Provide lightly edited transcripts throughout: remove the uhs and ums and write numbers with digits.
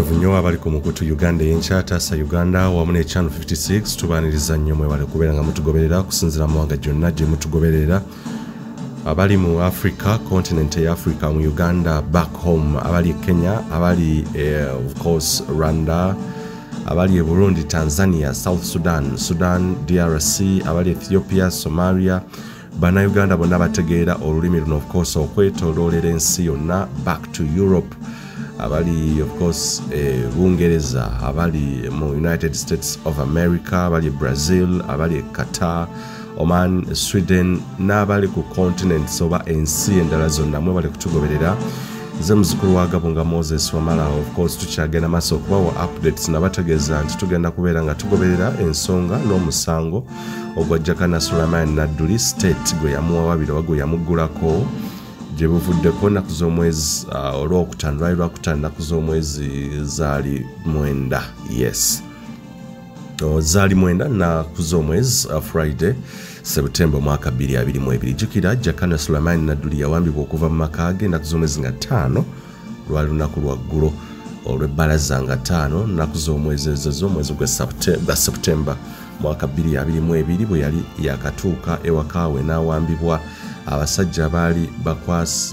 Banywevu nnyo abali ku mukutu Uganda y'enkyata sa Uganda wamu ne Channel 56 tubaaniriza nnyo mwebale kubeera nga mutugoberera kusinziira mu mawanga gyonna gye mutugoberera. Abali mu Africa, continent ya Africa, mu Uganda, back home, abali Kenya, abali of course Rwanda, abali Burundi, Tanzania, South Sudan, DRC, abali Ethiopia, Somalia, bana Uganda bonna bategeera olulimi luno of course okwetooloolera ensi yonna, back to Europe, abali of course Bungereza, abali mu United States of America, abali Brazil, abali Qatar, Oman, Sweden, n'abali ku continent oba ensi endala zonna mwe bali kutugoberera. Nze muzukulu wa Gabunga Moses Wamala, of course tukyagenda maaso okubawa updates nabategeeza nti tugenda kubeera nga tugoberera ensonga n'omusango ogwa Jakana Nadduli state gwe yamuwabira oba gwe yamuggulako gye buvuddeko nnaku z'omwezi olwokutaano lwali lwakutaano nnaku z'omwezi zaali 9. Yes, zaali 9 nnaku z'omwezi Friday September mwaka 2022. Jjukira Jakana Nadduli yawambibwa okuva mu maka ge nnaku z'omwezi nga 5 lwali lunaku lwa ggulo olw'ebbalaza nga 5 nnaku z'omwezi ezo omwezi gwa September mwaka 2022 bwe yali yakatuuka ewakaawe n'awambibwa. Abasajja baali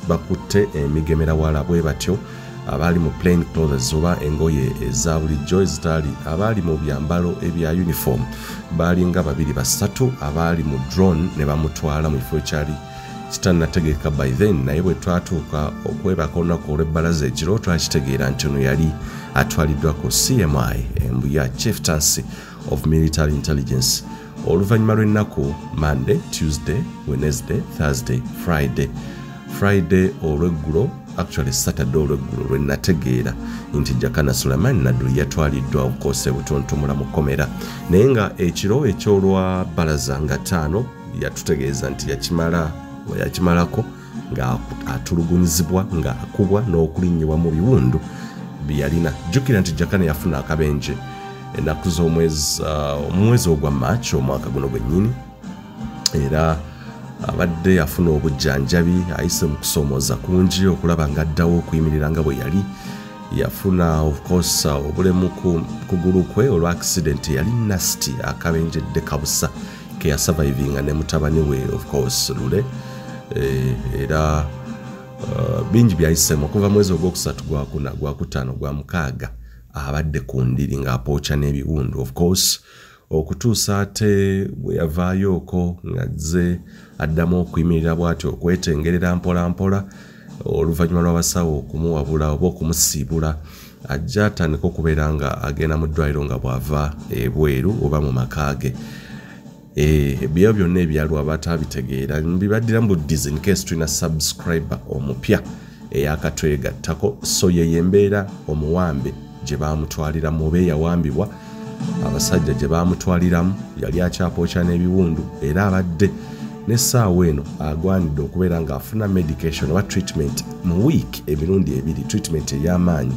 bakutte emigemera wala bwe batyo abali mu plain clothes oba engoye eza bulijjo ezitali abali mu byambalo ebya uniform baali nga 2-3 abali mu drone ne bamutwala mu kifo ekyali kitannategeka by then, naye bwe twatuuka okwebaka olunaku olw'ebbalaza ekiro twakitegeera nti ono yali atwaliddwa ku CMI Mbeera Chieftaincy of Military Intelligence. Oluvannyuma lw'ennaku Monday, Tuesday, Wednesday, Thursday, Friday olw'eggulo, actually Saturday olw'eggulo lwe nategeera nti Jakana Nadduli yatwaliddwa okukoosa butontomula mu kkomera, naye nga ekiro ekyolwa bbalaza nga 5 yatutegeeza nti yakimalako nga atulugunyizibwa nga akubwa n'okulinnyibwa mu biwundu bye yalina. Jjukira nti Jakana yafuna akabenje ennaku z'omwezi ogwa March omwaka guno gwennyini, era abadde yafuna obujjanjabi ayise mu kusoomooza kungi okulaba nga addawo okuyimirira nga bwe yali. Yafuna of course obulemu ku kugulu kwe olwa accident yali nasty, akabenjedde kabusa ke yasurvivinga ne mutabani we of course Lule, era bingi byayisemu okuva mwezi ogwokusatu gwakuna gwakutaano gwa mukaaga abadde ku ndiri ng'apooca n'ebiwundu of course okutuusa ate bwe yavaayo okwo ng'azze addamu okuyimirira bw'atyo okwetengerera mpola mpola oluvannyuma lw'abasawo okumuwabula oba okumusiibula ajja atandika okubeera nga agenda mu ddwaliro nga bw'ava ebweru oba mu maka ge. Ebyo byonna ebyaliwo abatabitegeera mbibaddira mu buddizi in case tulina subscriber omupya eyakatwegattako. So ye Mbeera omuwambe gye baamutwaliramu oba eyawambibwa, abasajja gye baamutwaliramu yali akyapooca n'ebiwundu, era abadde n'essaawa eno agwanidde okubeera ng'afuna medication oba treatment mu week emirundi 2, treatment ey'amaanyi.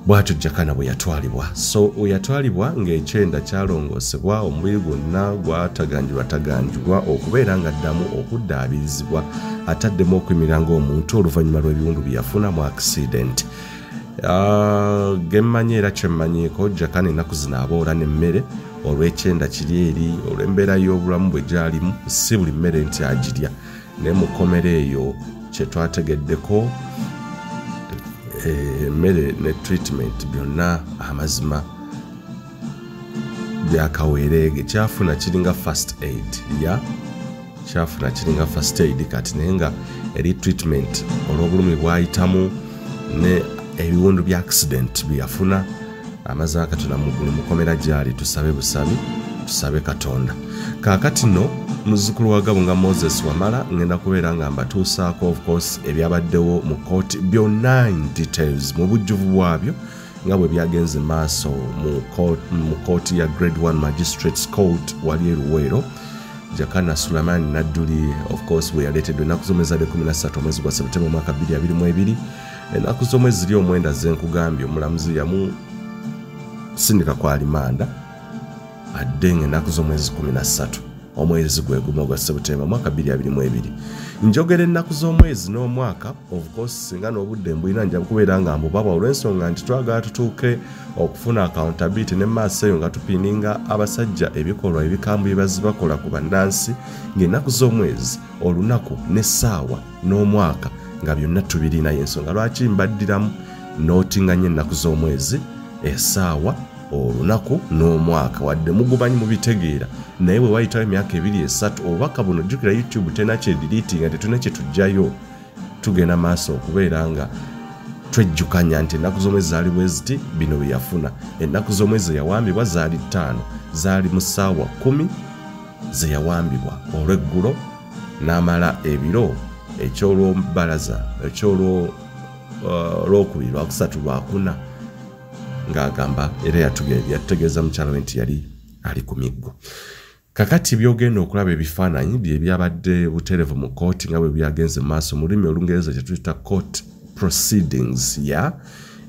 Bw'atyo Jakana bwe yatwalibwa. So yatwalibwa ng'ekyenda kyalongoosebwa, omubiri gwonna gwataganjibwa okubeera ng'addamu okuddaabirizibwa, ataddemu okuyimirira ng'omuntu oluvannyuma lw'ebiwundu bye yafuna mu accident. Gemmanyi era kyemmanyiiko Jakana ennaku zino aboola n'emmere olw'ekyenda kiri eri olw'embeera y'obulamu bwe gyalimu, si buli mmere nti agirya, naye mu kkomera eyo kye twategeddeko emmere ne treatment byonna amazima byakaweereege. Kyafuna kiringa first aid kati naye nga eri treatment olw'obulumi bwayitamu ne ebiwundu bya accident byafuna amaze akatono mu kkomera gyali. Tusabe Katonda. Kaakati nno muzzukulu wa Gabunga Moses Wamala ngenda kubeera nga mbatuusaako of course ebyabaddewo mu kooti byonna in details mu bujjuvu bwabyo nga bwe byagenze maaso mu kooti ya Grade 1 Magistrates Court wali e Luweero. Jakana Nadduli of course bwe yaleeteddwa ennaku z'omwezi 13 omwezi gwa September mwaka 2022. Ennaku z'omwezi ziri 9 zenkugambye omulamuzi yamusindika kwa alimanda adde ng'ennaku z'omwezi 13 omwezi gwe gumu gwa September mwaka 2022 njogera ennaku z'omwezi n'omwaka of course singa n'obudde mbulina nja kubeera nga mbubaba olw'ensonga nti twagala tutuuke okufuna accountability ne maaso eyo nga tupininga abasajja ebikolwa ebikambwe bye bazibakola ku bannansi ng'ennaku z'omwezi olunaku n'essaawa n'omwaka nga byonna tubirina y'ensonga lwaki mbaddiramu nootinganya ennaku z'omwezi essaawa olunaku n'omwaka wadde mugubanyi mubitegeera naye bwe wayitawo emyaka 2-3 obubaka buno jjukira YouTube tena kyediliitinga tetuna kye tujjayo tugenda maaso okubeera nga twejjukanya nti ennaku z'omwezi zaali bwe ziti bino bye yafuna ennaku z'omwezi yawambibwa zaali 5 zaali mu ssaawa 10 ze yawambibwa olw'eggulo n'amala ebiro ekyolw'obbalaza ekyolw'okubiri lwakusatu lwakuna ng'agamba era yatutegeeza mukyala we nti yali ali ku miggo kakati byogenda okulaba ebifaananyi bye byabadde buterevu mu kooti nga bwe byagenze mu maaso mu lulimi olungereza kye tuyita court proceedings ya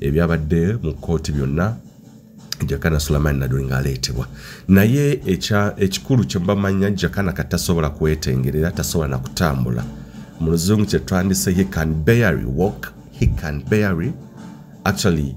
ebyabadde mu kooti byonna Jakana Nadduli ng'aleetebwa naye ekikulu kye mbamanya Jakana kati tasobola kwetengerera tasobola na kutambula mu luzungu kye twandise he can barely walk he can barely actually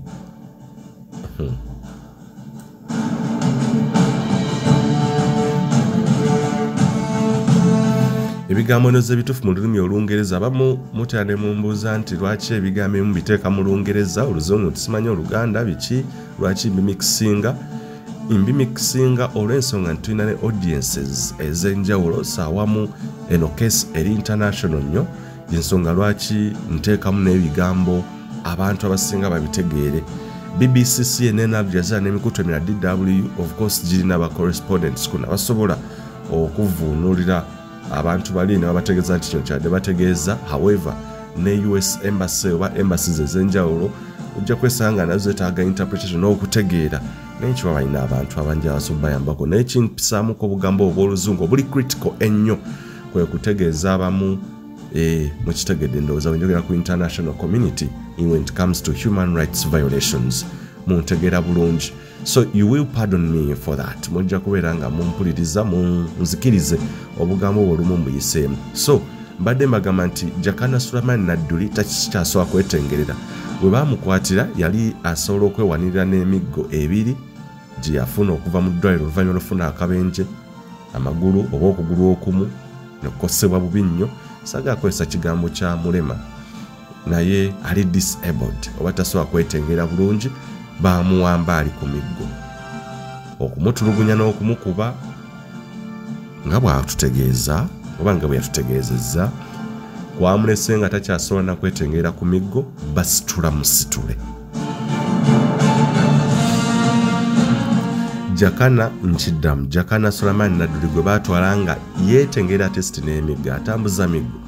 ebigambo noze bitufu mu lulimi olungereza abamu mutera ne mumbuuza nti lwaki ebigambo ebimu biteeka mu lungereza oluzungu tusimanyi oluganda biki lwaki mbimikisinga olw'ensonga nti tulina ne audiences ez'enjawulo saawamu eno case eri international nnyo y'ensonga lwaki nteekamu n'ebigambo abantu abasinga babitegeere BBC, CNN, Al Jazeera n'emikutu emirala DW of course girina aba correspondents kuno abasobola okuvuunulira abantu bali ne babategeeza nti kino kyadde bategeeza however ne US embassy oba embassies ez'enjawulo ojja kwesanga nazo zetaaga interpretation n'okutegeera naye kiba balina abantu abangi abasobola bayambako naye kimpisaamuko obugambo obw'oluzungu obuli critical ennyo kwe kutegeeza abamu mukitegedde ndowooza wenjogera ku international community when it comes to human rights violations muntegeera bulungi so you will pardon me for that mujja kubeera nga mumpuliriza munzikirize obugambo obwo olumu mbuyiseemu so mbadde mbagamba nti Jakana Nadduli takikyasobola kwetengerera bwe baamukwatira yali asobola okwewanirira n'emiggo 2 gye yafuna okuva mu ddwaliro oluvannyuma lw'okufuna akabenje amagulu oba okugulu okumu nekukosebwa bubi nnyo saga akozesa kigambo kya mulema naye ali disabled oba tasobola kwetengera bulungi baamuwamba ali ku miggo okumutulugunya n'okumukuba nga bwatutegeeza oba nga bwe yatutegeezezza kwamulese nga takyasobola na kwetengera ku miggo basitula musitule Jakana nkiddamu Jakana Nadduli gwe baatwala nga yeetengera testi n'emiggo atambuza miggo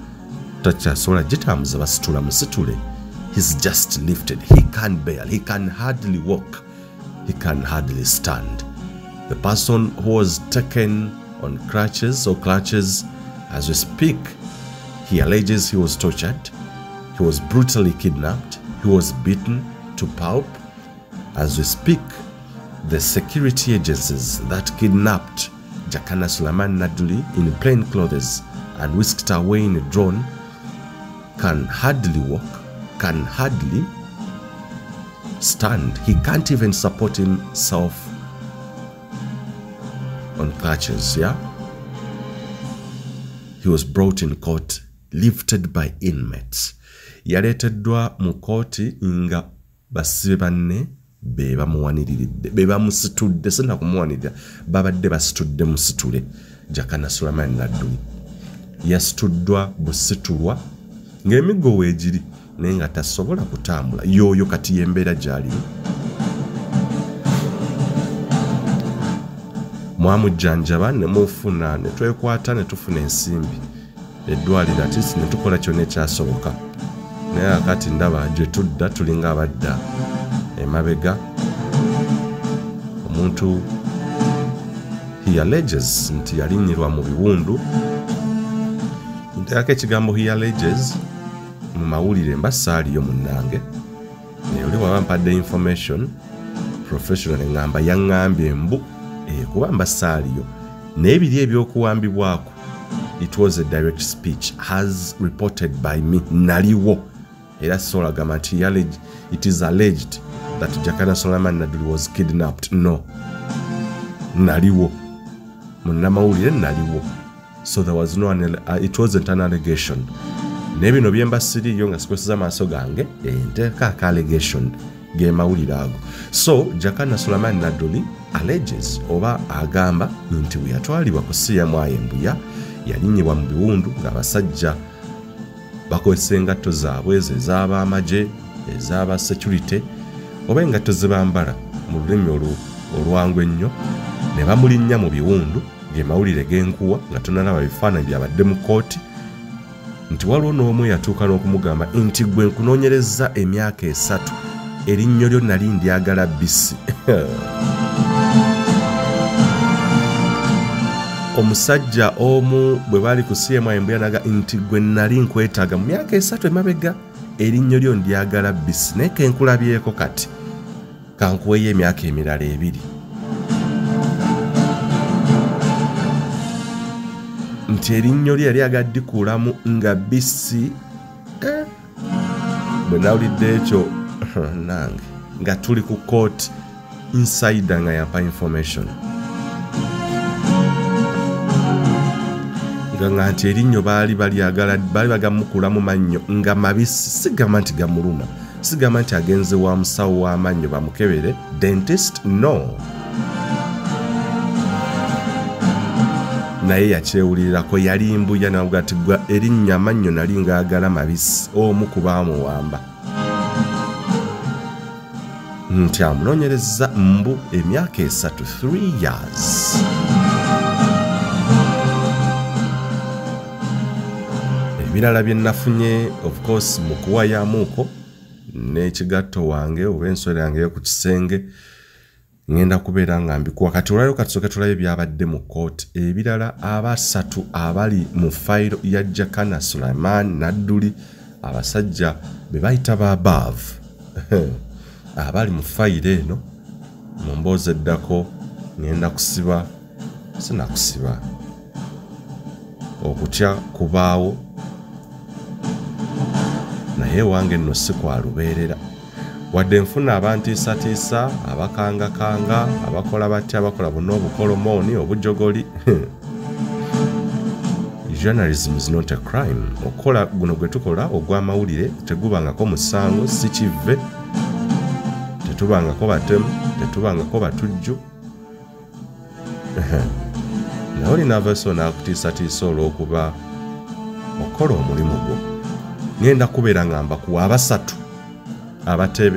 takyasobola gitambuza basitula musitule he's just lifted he can hardly walk he can hardly stand the person who was taken on crutches as we speak he alleges he was tortured he was brutally kidnapped he was beaten to pulp as we speak the security agencies that kidnapped Jakana Nadduli in plain clothes and whisked away in a drone can hardly walk, can hardly stand. He can't even support himself on crutches, yeah? He was brought in court, lifted by inmates. Yaleeteddwa mu kooti nga basibe banne be bamuwaniridde be bamusitudde sena kumuwanirira babadde basitudde musitule Jakana Nadduli yasituddwa Busitulwa ng'emiggo weegiri naye nga tasobola kutambula yoyo kati yembeera gy'ali mwamujjanjaba ne mufuna ne twekwata ne tufuna ensimbi eddwaliro ati ne tukola kyonna ekyasoboka naye akati ndaba gye tudda tulinga abadda emabega omuntu he alleges nti yalinyirwa mu biwundu nteeka ekigambo he alleges mu mawulire mba saaliyo munnange naye oli waba mpadde information professional ngamba yaŋŋambye mbu kuba mba saaliyo n'ebiri ebyokuwambibwako it was a direct speech as reported by me naliwo era sola gamba nti it is alleged that Jakana Nadduli was kidnapped. No, naliwo munnamawulire naliwo, so there was no it wasn't an allegation. Nebino byemba siriyo nga sikwesiza maaso gange nteekako allegation ge mawulire ago. So Jakana Nadduli alleges oba agamba nti bwe yatwalibwa ku CMI Mbuya yalinyibwa mu biwundu ng'abasajja bakozesa engatto zaabwe ezo ez'abamaje ez'aba security oba engatto ze bambala mu lulimi olwangu ennyo ne bamulinnya mu biwundu ge mawulire g'enkuwa nga tonalaba bifaananyi byabadde mu kooti nti waliwo n'omu yatuuka n'okumugamba nti gwe nkunoonyereza emyaka 3 erinnyo lyo nali ndyagala bisi. Omusajja omu bwe bali ku CMI Mbeera naga nti gwe nali nkwetaaga mu myaka 3 emabega erinnyo lyo ndyagala bisi naye kenkulabyeko kati kankuweeyo emyaka emirala 2. Nti erinnyo lye yali agaddikulamu nga bisi bwe nawulidde ekyo nange nga tuli ku court insider nga yampa information nga nti erinnyo baali bagamukulamu mannyo nga mabisi, sigamba nti gamuluma, sigamba nti agenze wa musawo w'amannyo bamukebere dentist, no, naye yakyewulirirako yali mbuya navuga ati gwa erinnya amannyo nali ngaagala mabisi omu ku baamuwamba nti amunoonyereza mbu emyaka 3 3 years. Ebirala bye nafunye of course mu kuwayamuuko n'ekigatto wange oba ensole yange yo ku kisenge ngenda kubeera nga mbikuwa kati olwayo katusooke tulabe byabadde mu kooti. Ebirala abasatu abali mu fayiro ya Jakana Nadduli abasajja be bayita ba above abali mu fayiro eno mu mboozi eddako ngenda kusiba sinakusiba okutya kubaawo naye wange nno si kwalubeerera wadde nfuna abantiisatiisa abakangakanga abakola batya abakola buno obukolomooni obujogoli. Journalism is not a crime. Okola guno gwe tukola ogw'amawulire tegubangako musango, si kive, tetubangako batemu, tetubangako batujju. Nawe olinaavaso n'akutiisatiisa olw'okuba okola omulimu gwo. Ngenda kubeera ngamba kuwa abasatu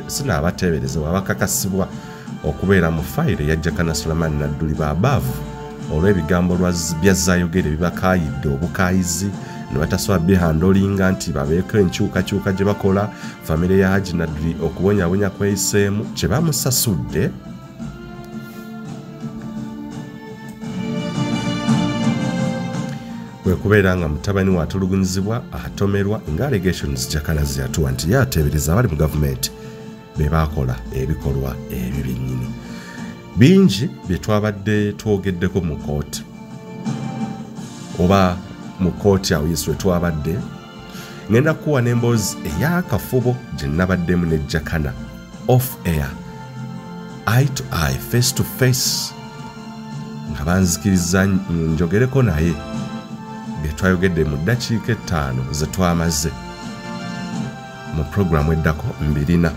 sina abateeberezebwa abakakasibwa okubeera mu fayiro ya Jakana Nadduli ba above olw'ebigambo bya zaayogere bibakaayidde obukaayizi ne batasobola bihandolinga nti babeeko enkyukakyuka gye bakola famire ya Haji Nadduli okubonyabonya kweyiseemu kye bamusasudde. Bwe kubeera nga mutabani watulugunyizibwa atomerwa nga allegations Jakana ze yatuwa nti yateebereza abali mu gavumenti be bakola ebikolwa ebyo byennyini. Bingi bye twabadde twogeddeko mu kooti oba mu kooti awo Yesu we twabadde ngenda kuwa n'emboozi ey'akafubo gye nabaddemu ne Jakana off air, eye to eye, face to face, nga banzikiriza njogereko naye bye twayogedde mu ddakiika 5 ze twamaze mu programu eddako mbirina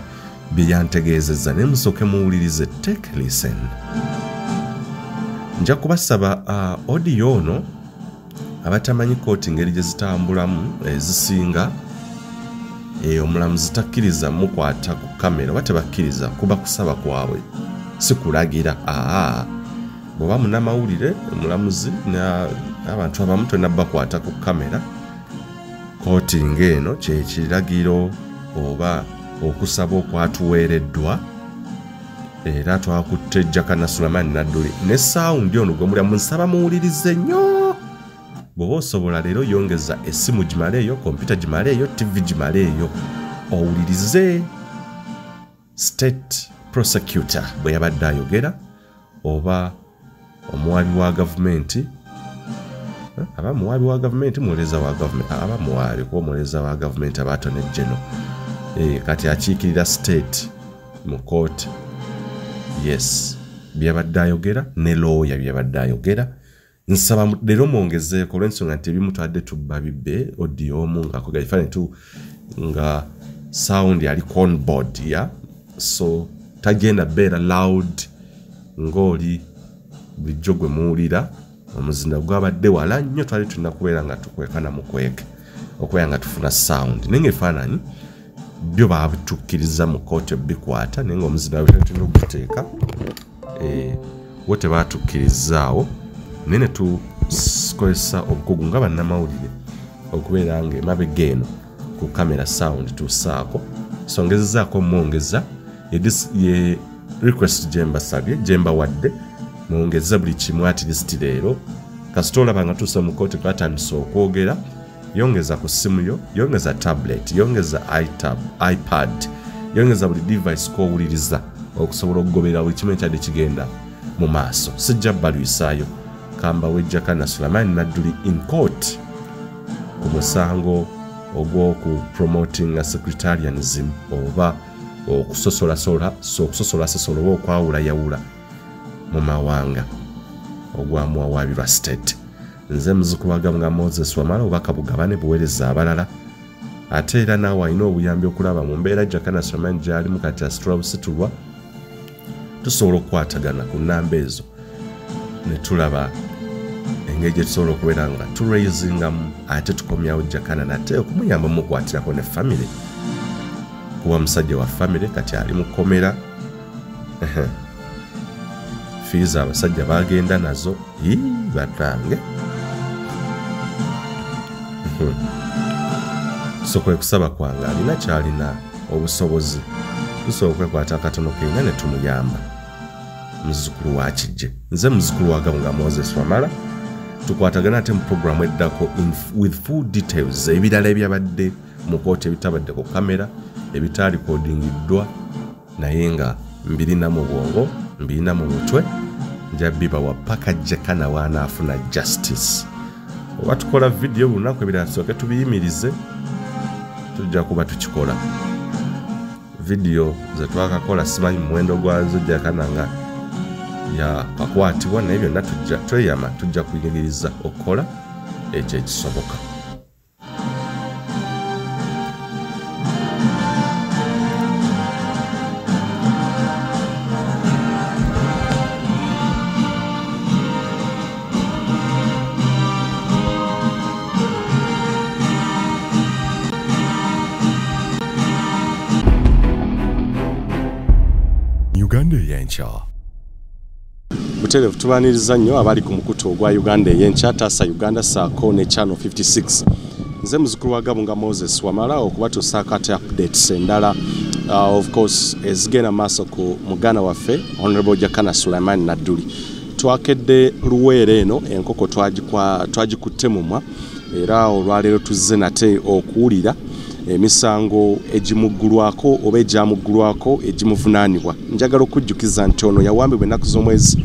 bye yantegeezezza ne musooke muwulirize. Take listen. Nja kubasaba audio ono abatamanyi kooti ngeri gye zitambulamu ezisinga omulamuzi takkiriza mukwata ku kamera oba tebakkiriza kuba kusaba kwabwe si kulagira. Bw'oba munnamawulire omulamuzi n'abantu abamu tolina bakwata ku kamera. Kooti ng'eno kye kiragiro oba okusaba okwatuweereddwa era twakutte Jakana Nadduli ne sawundi ono gwe mulyamu nsaba muwulirize nnyo. Bw'oba osobola leero yongeza essimu gimale eyo, kompyuta gimale eyo, TV gimale eyo owulirize state prosecutor bwe yabadde ayogera oba omuwabi wa gavumenti aba muwabi wa gavumenti muleza wa gavumenti aba muwabi ko muleza wa gavumenti abatone geno kati akiikirira state mu court yes byabadde ayogera ne lawyer byabadde ayogera nsaba lero mwongezeeko olw'ensonga nti ebimutwadde tubba bibbe audio omu ng'akoga ekifaananyi tu nga sound yali conboard ya so tagenda beera loud ng'oli bulijjo gwe muwulira omuzinda gwabadde wala nnyo twali tulina kubeera nga tukwekana mu kweke okubeera nga tufuna sound naye ng'ebifaananyi byo baabitukkiriza mu kooti ebikwata naye ng'omuzinda bwe tulina okuteeka wo tebaatukkirizzaawo naye ne tukozesa obukugu nga bannamawulire okubeera nga emabega eno ku kamera sound tusaako so ngezezaako mwongeza ye request gye mbasabye gye mbawadde mwongeza buli kimu at least leero kasita olaba nga tuusa mu kooti twatandisa okwogera yongeza ku simu yo yongeza tablet yongeza ipad yongeza buli device kowuliriza okusobola okugoberera buli kimu ekyadde kigenda mu maaso sijja balwisaayo kamba we Jakana Nadduli in court ku musango ogw'oku promoting a secretarianism oba okusosola oba okwawulayawula mu mawanga ogwamwawabirwa state nze muzukulu wa Moses Wamala oba kabugabane buweereza abalala ate era naawe alina obuyambi okulaba mu mbeera Jakana gy'alimu kati asitula Busitulwa tusobola okukwatagana ku nnamba ezo ne tulaba engeri gye tusobola okubeera nga turaisingamu ate tukomyawo Jakana nate okumuyamba mukwatirako ne family kuba musajja wa family kati ali mu kkomera fiiza abasajja bagenda nazo batange so kwe kusaba kwange alina kyalina obusobozi tusobola okwekwata akatono kenga ne tumuyamba muzukulu wa kijje nze muzukulu wa Moses Wamala tukwatagana ate mu programu eddako with full details ebirala ebyabadde mu kooti ebitabadde ku kamera ebitalikodingiddwa naye nga mbirina mu bwongo mbirina mu mutwe nja bibawa paka Jakana wanaafuna justice oba tukola video lunaku ebirala tusooke tubiyimirize tujja kuba tukikola video ze twakakola simanyi muwendo gwazo Jakana nga yakakwatibwa naye byonna tujja kuyigiriza okukola ekyo ekisoboka Uganda y'enkya butereevu tubaaniriza nnyo abali ku mukutu ogwa Uganda ey'enkya taasa Uganda saako ne channel 56 nze muzukulu wa Moses Wamala okubatuusaako ate updates endala of course ezigenda maaso ku muganda waffe Honorable Jakana Nadduli twakedde luweero eno enkoko twagikutte mumwa era olwaleero tuzze nate okuwulira emisango egimuggulwako oba egyamuggulwako egimuvunaanibwa njagala okujjukiza nti ono yawambibwa ennaku z'omwezi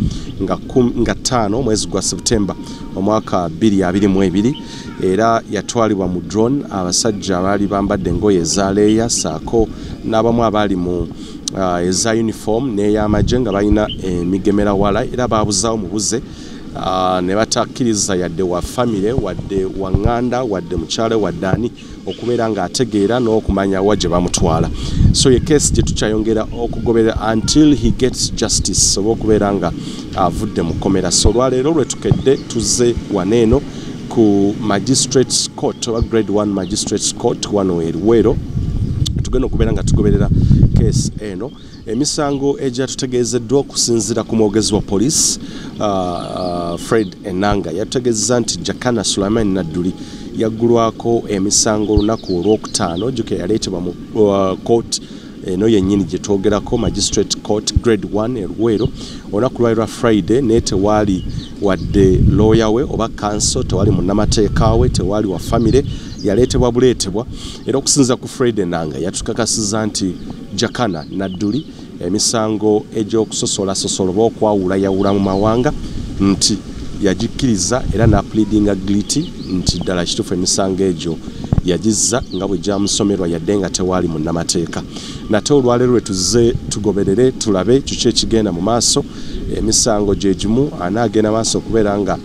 nga 5 omwezi gwa Septemba omwaka 2022 era yatwalibwa mu drone abasajja abaali bambadde engoye eza leeya saako n'abamu abaali mu eza uniform n'ey'amagye nga balina emigemera wala era baabuzaawo mubuze ne batakkiriza yadde wa family wadde wa nganda wadde mukyale wadde ani okubeera nga ategeera n'okumanya wa gye bamutwala so ye case gye tukyayongera okugoberera until he gets justice oba okubeera nga avudde mu kkomera so olwaleero lwe tukedde tuzze waneeno ku magistrates court oba grade 1 magistrates court wano eruweero tugenda okubeera nga tugoberera case eno emisango egyatutegeezeddwa okusinziira ku mwogezi wa police Fred Enanga yatutegeeza nti Jakana Nadduli yaggulwako emisango olunaku olwokutaano juke yaleetebwa mu court eno yennyini gye twogerako magistrate court grade 1 eruweero olunaku lwali lwa Friday naye tewaali wadde lawyer we oba counsel tewali munnamateeka we tewaali wa family yaleetebwa buleetebwa era okusinza ku Fred Enanga yatukakasiza nti Jakana Nadduli emisango egy'okusosola oba okwawulayawula mu mawanga nti yagikkiriza era n'apleadinga guilty nti ddala kituufu emisango egyo yagizza nga bwe gyamusomerwa yadde nga tewaali munnamateeka. Nate olwaleero lwe tuzze tugoberere tulabe kiki ekigenda mu maaso. Emisango gye gimu anaagenda maaso okubeera nga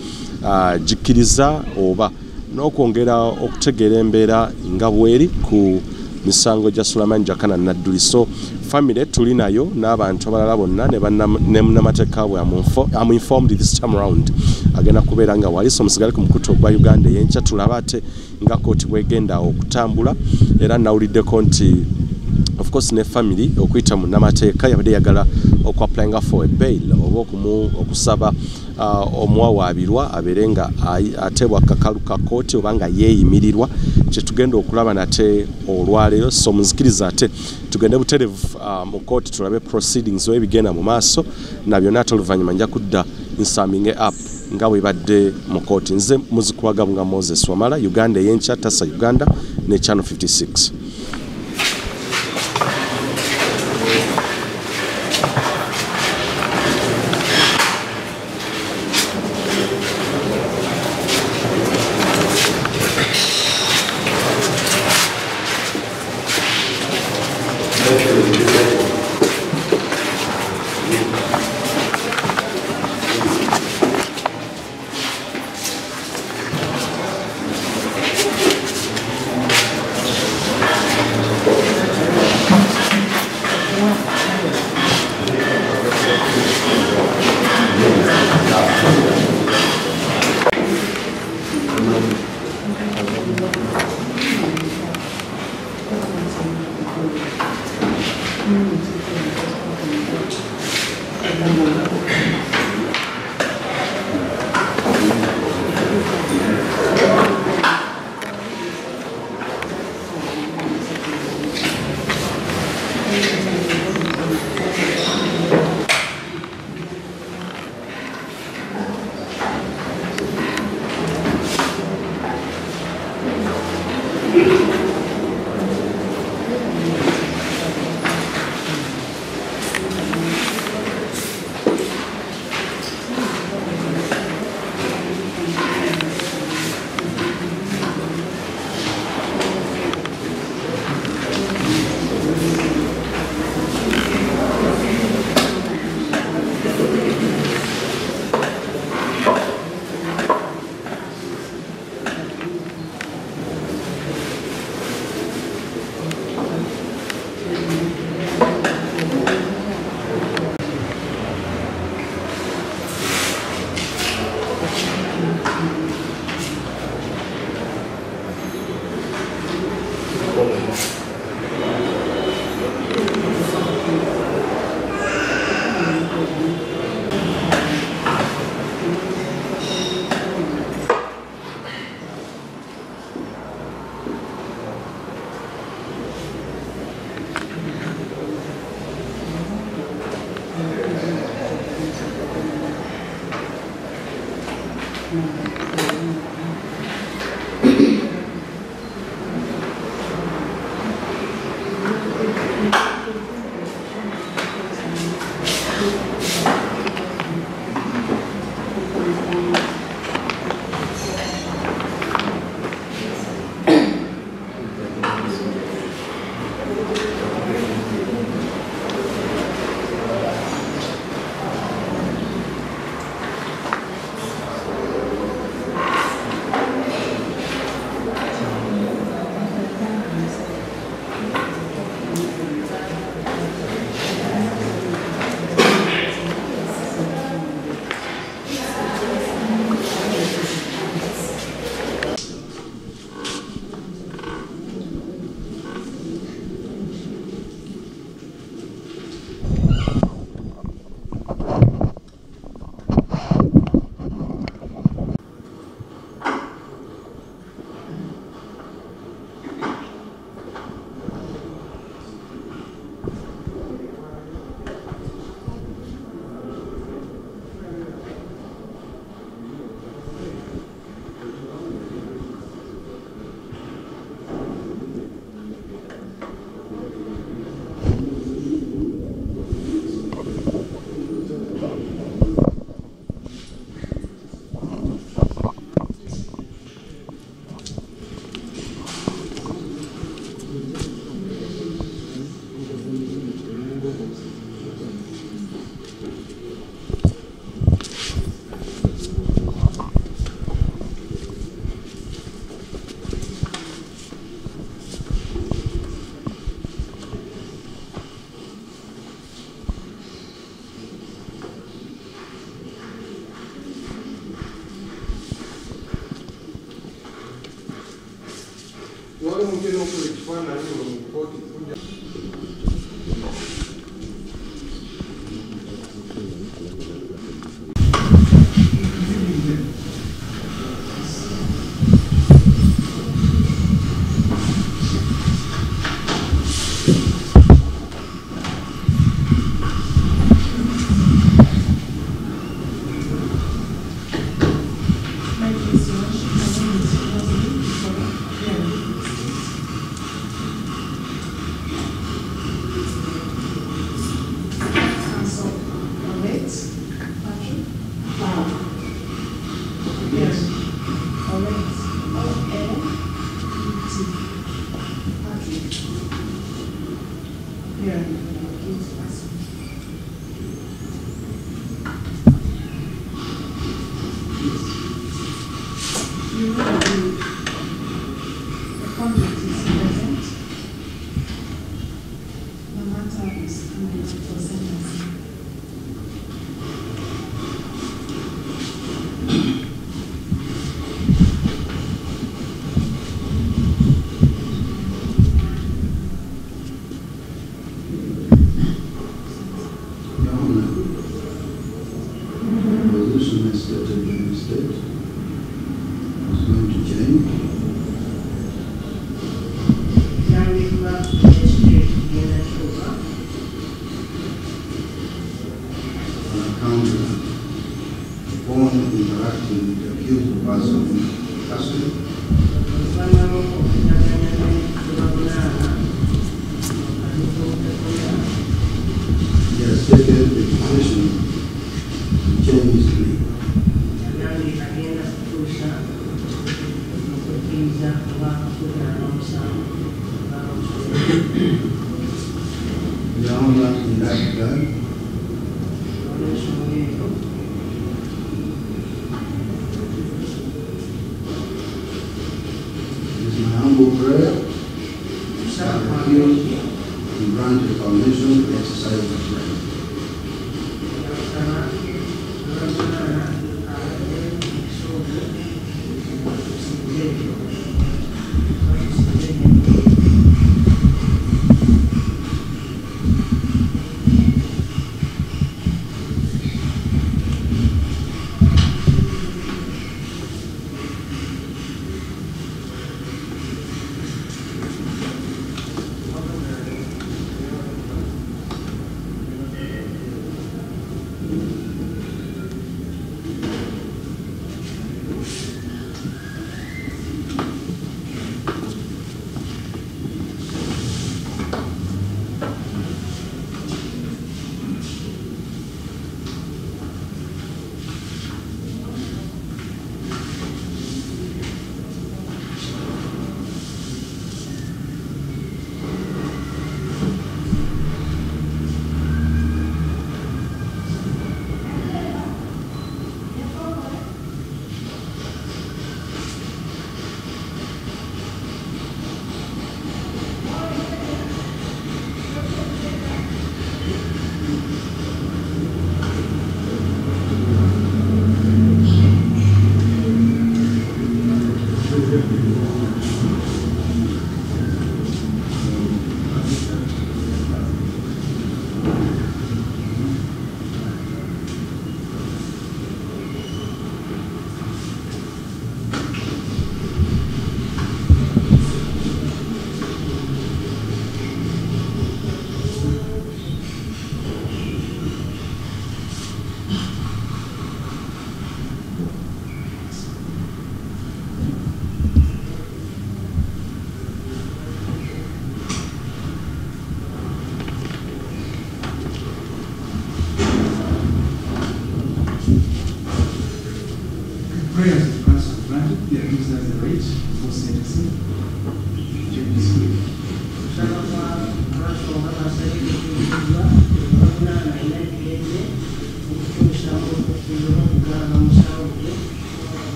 gikkiriza oba n'okwongera okutegeera embeera nga bweri ku misango gya Sulaiman Jakana Nadduli. So family tuli nayo n'abantu abalala bonna ne munnamateeka bwe I'm informed this time around agenda kubeera nga wali. So musigale ku mukutu ogwa Uganda ey'enkya tulaba ate nga kooti bwegenda okutambula era nawuliddeko nti of course ne family okuyita munnamateeka yabadde yagala okuapplyinga for a bail oba okusaba omuwawaabirwa abeere nga ateebwa kakalu ka kooti oba nga yeeyimirirwa kye tugenda okulaba nate olwaleero. So muzikiriza ate tugende buterevu mu kooti tulabe proceedings oba ebigenda mu maaso na byonna ate oluvannyuma nja kudda nsumming up nga bwe badde mu kooti. Nze muzikwaga nga Moses Wamala, Uganda ey'enkya tasa Uganda ne Channel 56.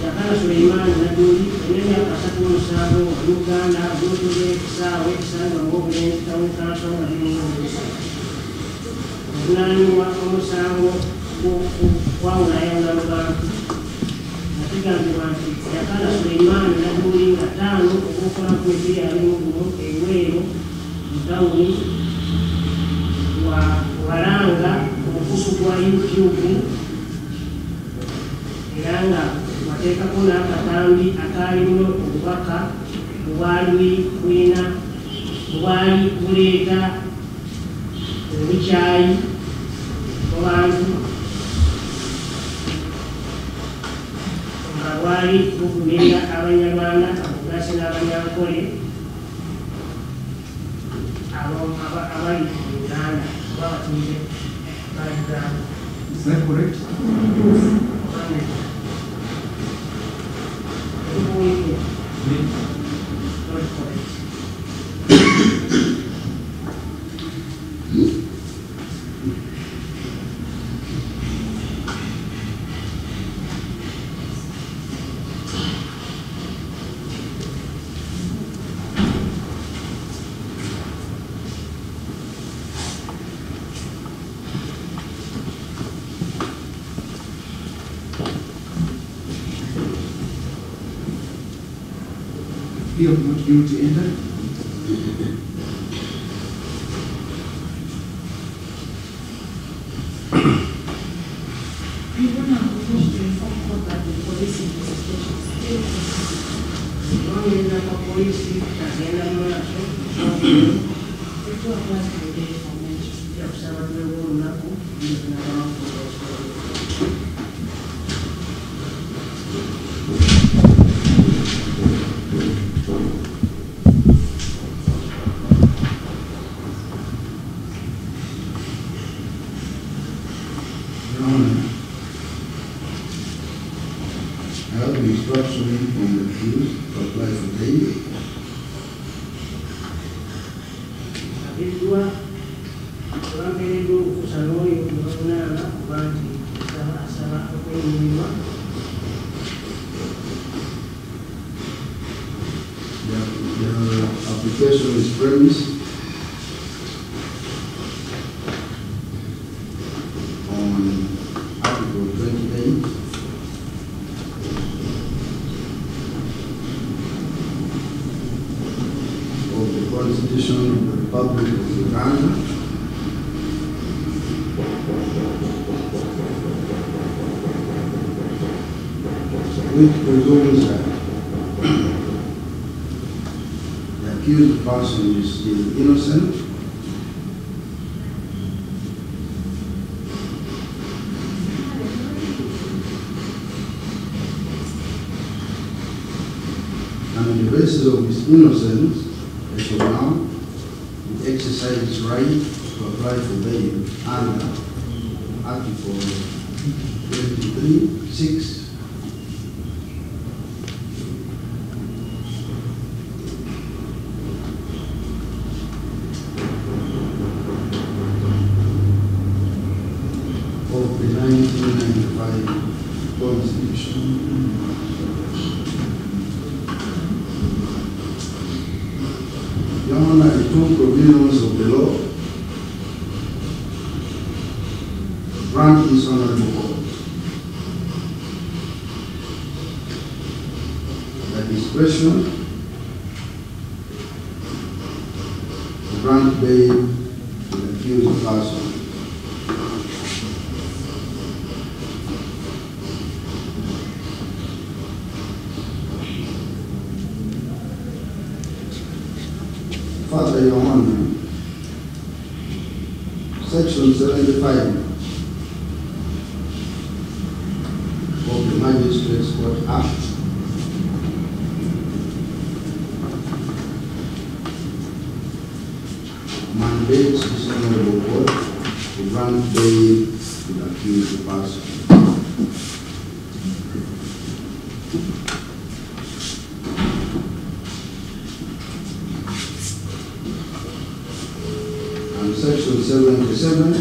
Jakana Nadduli, Emisango, Uganda, Busitulwa, Emisango, Emisango, obuvunaanyizibwa omusango gwawulayawula mu bantu nga kigambibwa nti Jakana Nadduli nga 5 ogw'okukola ku Mbeera y'omugumu eweero mu tawuni walanga omukusu gwa YouTube era nga wateekako n'akatambi akalimu obubaka bwali buleeta obukyayi mu bantu nga bwali buvumirira Abanyarwanda abogasi n'Abanyankole abali mu Uganda ababatumire ba Uganda. Is that correct? Plea of not guilty entered. We don't have to push to inform court that the police investigation still it will apply to the day information. I have the instruction from the accused to apply for bail. The application is premised on Article 28 of the Constitution of the Republic of Uganda, which presumes that the accused person is still innocent and on the basis of his innocence, as of now, he exercises his right to apply for bail under Article 23(6) of the 1995 Constitution. Your Honor, the two provisions of the law grant this honorable court the discretion to grant bail to the accused person Father, Your Honor, Section 75 of the Magistrates Court Act mandates this honorable court to grant bail to the accused person. Section 77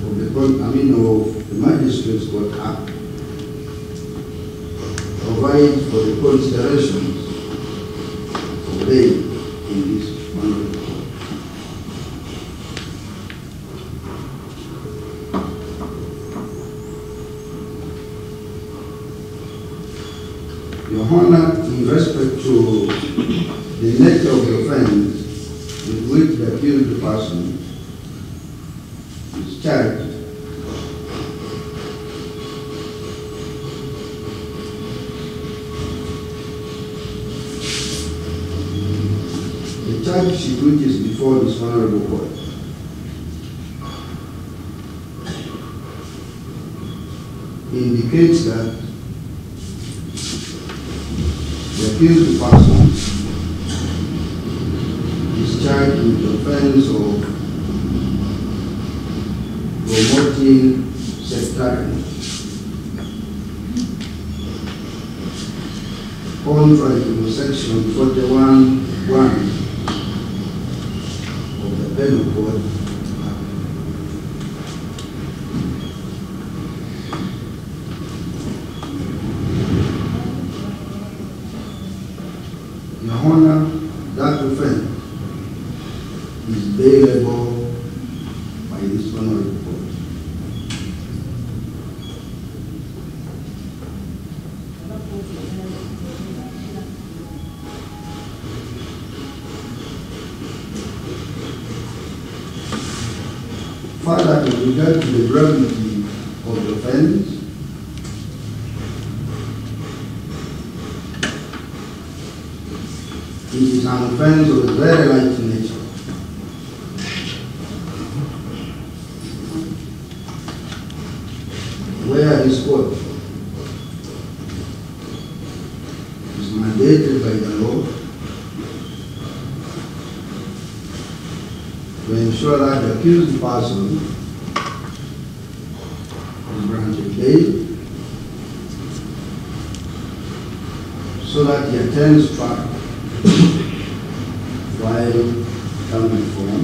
of the Magistrates Court Act provides for the considerations of bail in this honorable court. Honor, in respect to the nature of the offense with which the accused person is charged, the charge sheet which is before this honorable court indicates that the accused person is charged with the offense of promoting sectarianism, contrary to section 41(1) of the Penal Code. Your Honor, that offense is bailable by this honorable court. Further, with regard to the gravity of the offense, it is an offense of a very light nature. Where this court is mandated by the law to ensure that the accused person is granted bail so that he attends trial while coming from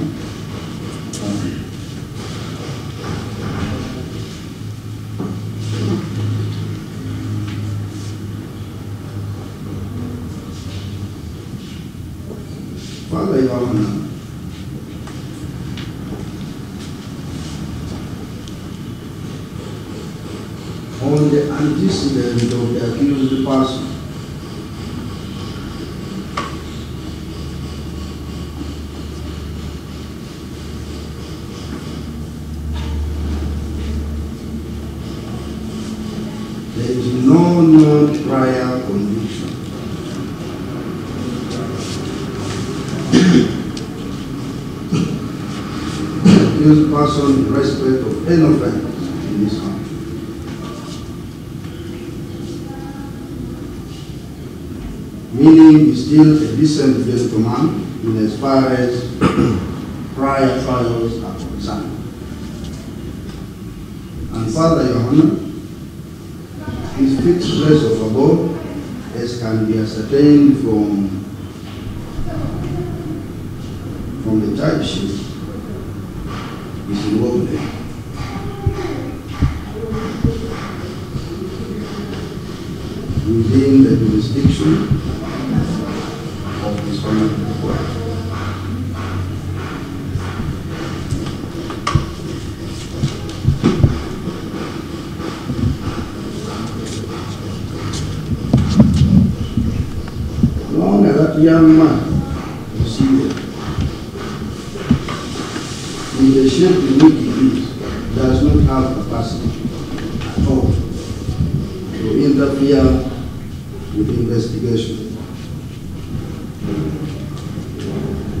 Father, Your Honor, on the antecedent of the accused person, there is no known prior conviction. The accused person in respect of any offense in this country. Meaning he is still a decent gentleman in as far as prior trials are concerned. And further, Your Honor, his fixed place of abode, as can be ascertained from the charge sheet, is in Woburn. Within the jurisdiction of this honorable court. Long as that young man is seated, in the shape in which he is, does not have capacity at all to interfere with investigation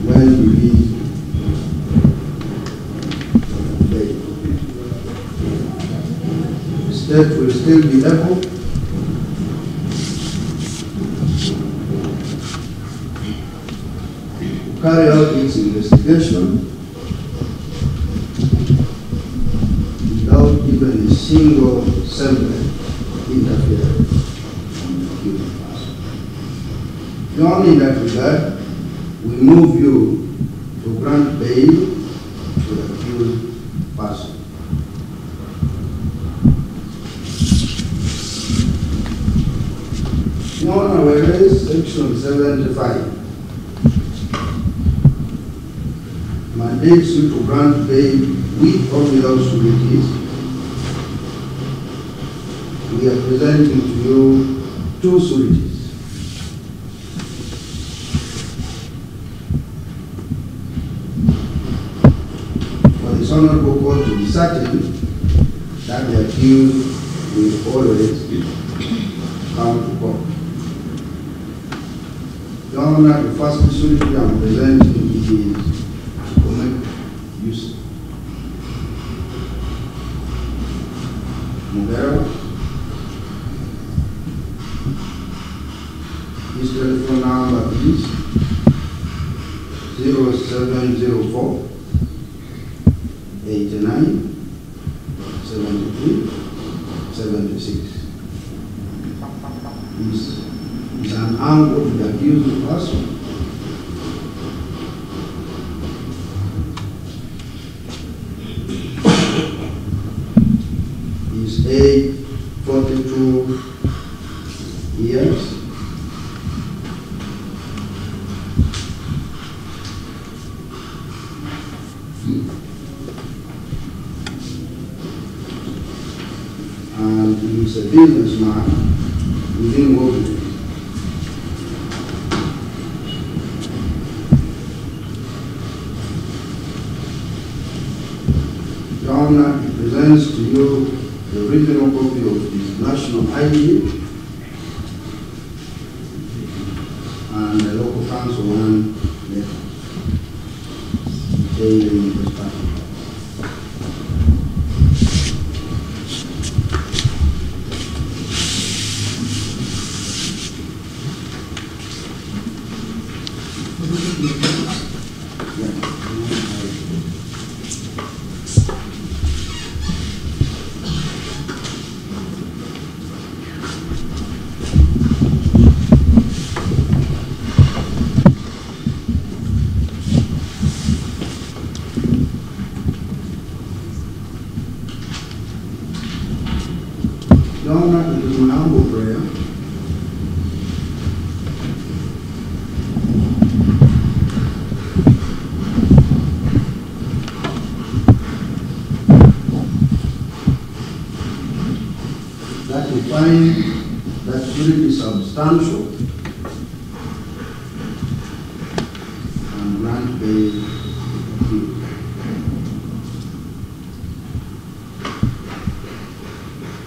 when released from bail. The state will still be able to carry out its investigation without even a single semblance interference from the accused person. Only in that regard, we move you to grant bail to the accused person. Your Honor, whereas Section 75 mandates you to grant bail with or without sureties, we are presenting to you two sureties. this honorable court to be certain that the accused will always come to court. Your Honor, the first facility I'm presenting is Comet Yusuf Mbeera. His telephone number is 0704 89 73 76. Is an uncle of the accused person. His age 42 years. And he is a businessman within Woking. Your Honor, he presents to you the original copy of his national ID and the local council one letter detailing his party. Your Honor, it is my humble prayer that you find that spirit is substantial and grant bail accused.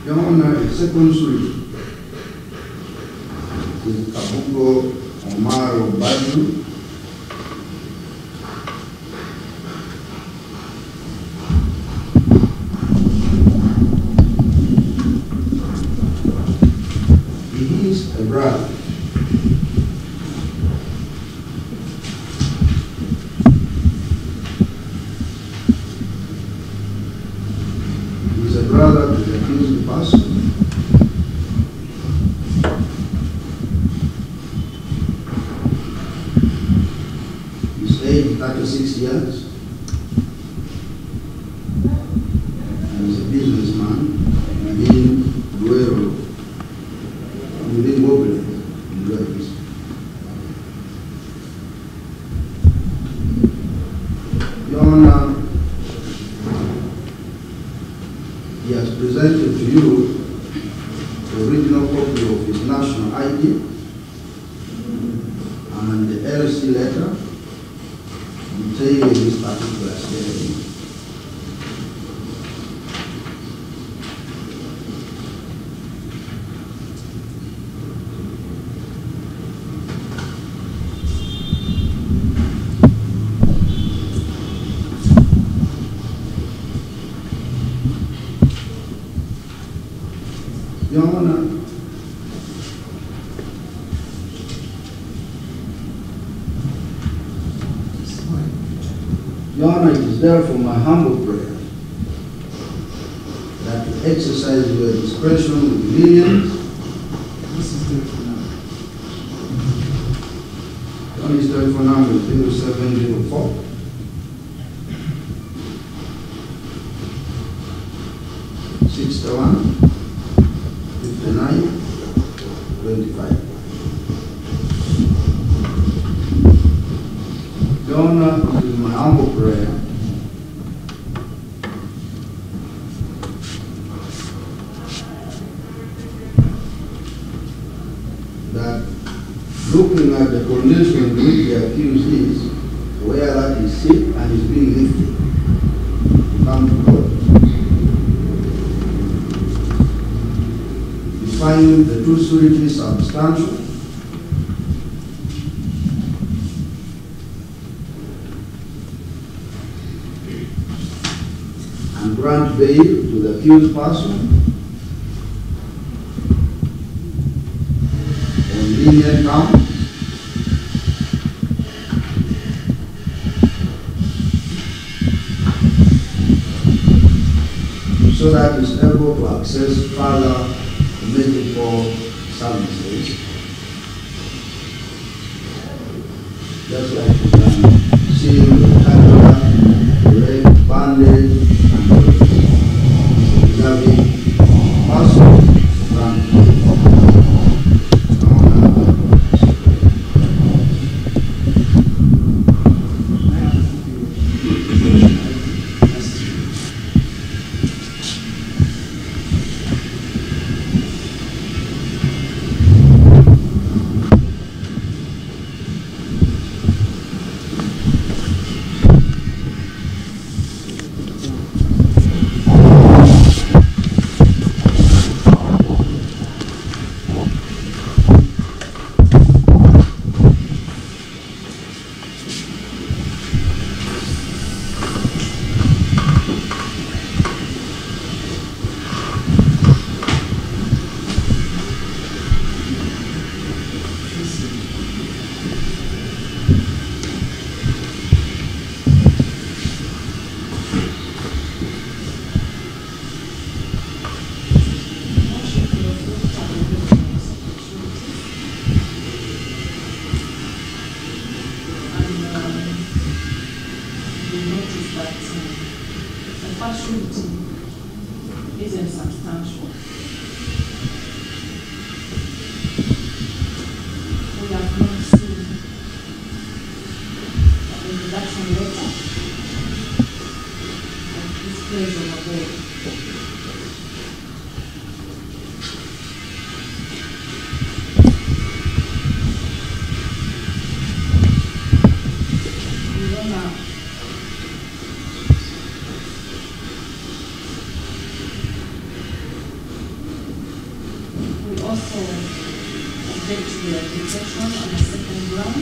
Your Honor, the second suit is Kabuko Omaro Badu. He is a brother. He is a brother to the accused person. His age 36 years. And he's a businessman within Mbeera, within Mbeera, in Lagos. Your Honor, he has presented to you the original copy of his national ID and the LC letter detailing this particular statement. Your Honor, it is therefore my humble prayer that you exercise your discretion with lenience. This is the telephone number 0704 61 59 25. Your Honor, it is my humble prayer that looking at the condition in which the accused is, where that is sick and is being lifted, find the two sureties substantial, and grant bail to the accused person on lenient terms so that he is able to access further medical services, just like you can see the cannula, leg, bandage, and deserving person. Isn't substantial. We have not seen an introduction letter of this place over there. Also object to the application on the second ground,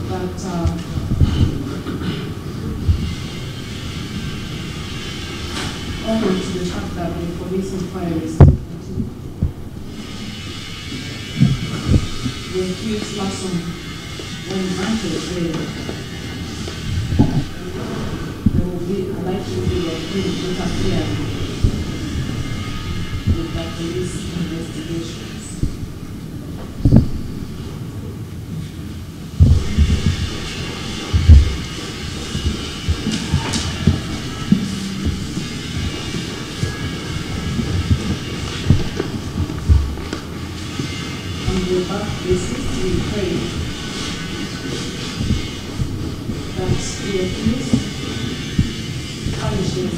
but owing to the fact that the police inquiry is still continuing, the accused person, when granted bail, there will be a likelihood of him interfering with the police investigations. On the above basis, we pray that the accused punishes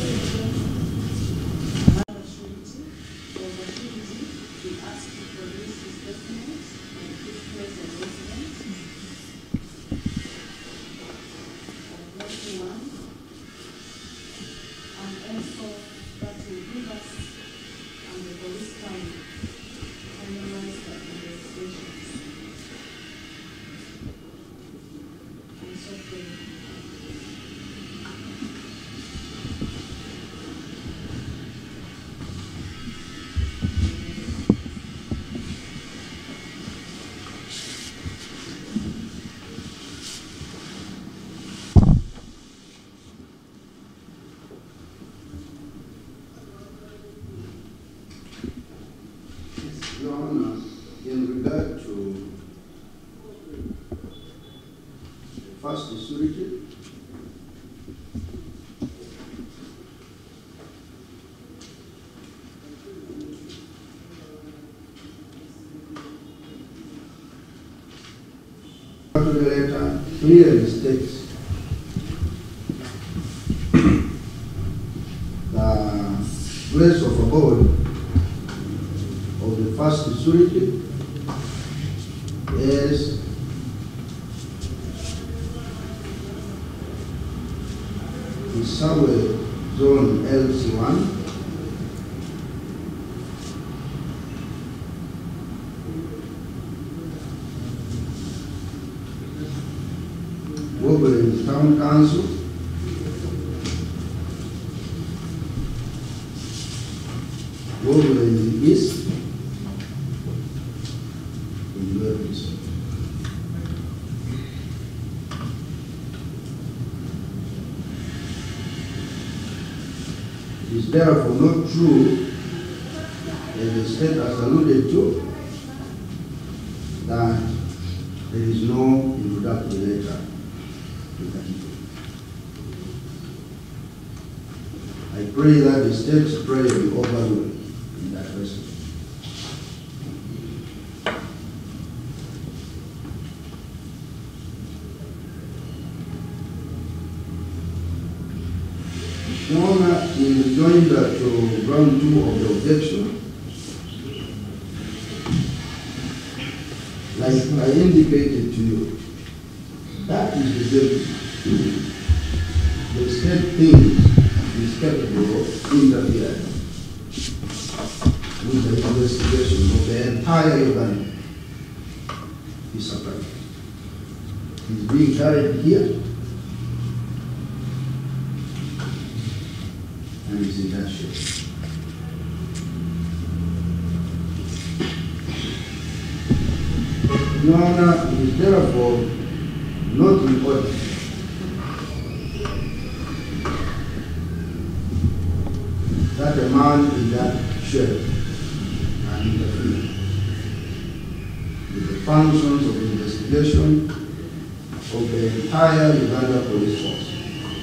Your Honor, in regard to the first surety, the letter clearly states the place of abode of the first surety is the Sawe Zone LC1, Woburn Town Council, Woburn East, in Mbeera. It is therefore not true, as the state has alluded to, that there is no introductory letter to the people. I pray that the state's prayer be overruled in that respect. Your Honor, in rejoinder to ground 2 of the objection, like I indicated to you, that is the difference. The state thinks is capable of interfering with the investigation of the entire Uganda. Is surprised. He's being carried here and is in that shape. Your Honor, it is therefore not in order that a man in that shape can interfere with the functions of investigation of the entire Uganda police force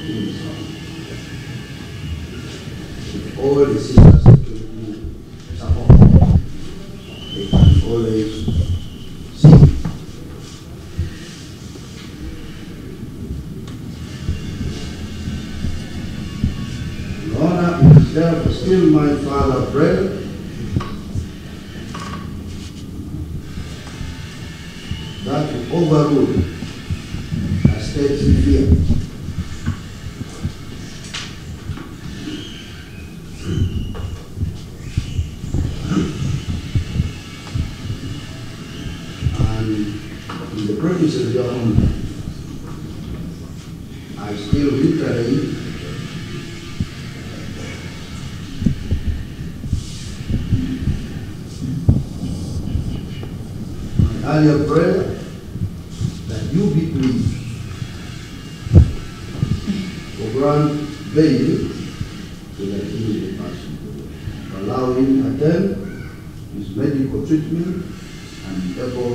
in the south. With all the sisters security support, they can always see. Your Honor, it is therefore still my father prayer that to overrule a state's fear and in the purpose of your honor, I still reiterate earlier prayer that you be pleased to grant bail to the accused person, to allow him to attend his medical treatment and be able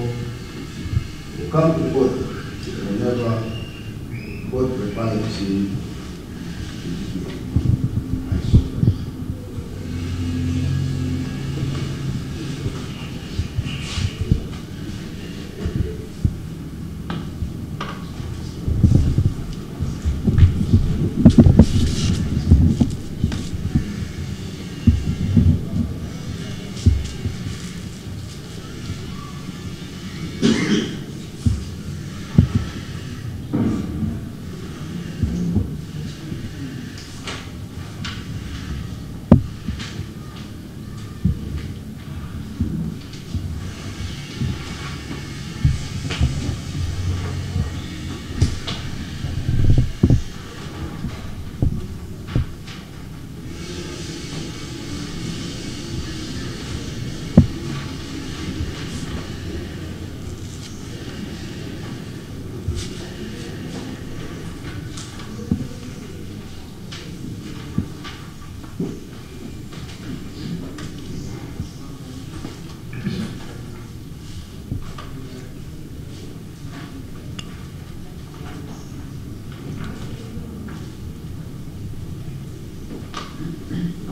to come to court whenever court requires him to be. I support.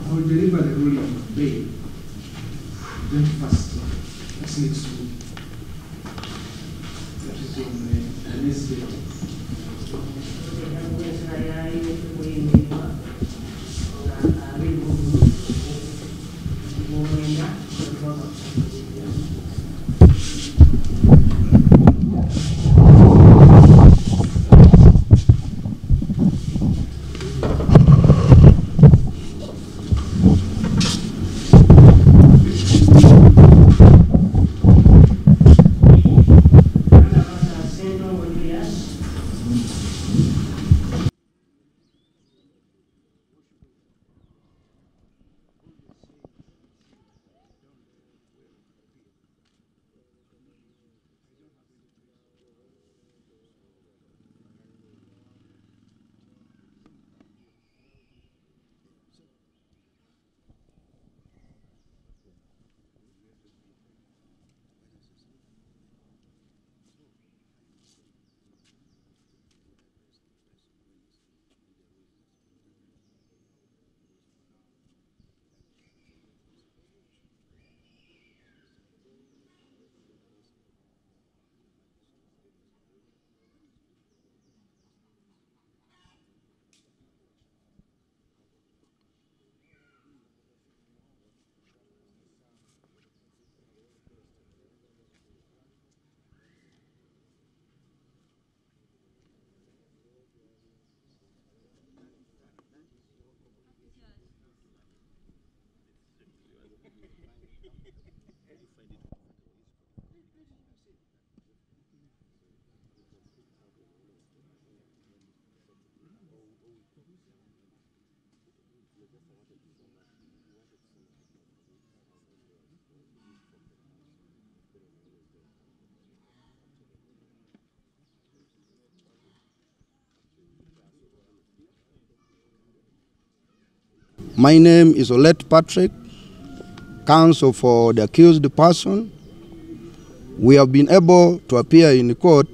I will deliver the ruling of bail 21st, that's next week. That is on the next date. My name is Olet Patrick, counsel for the accused person. We have been able to appear in court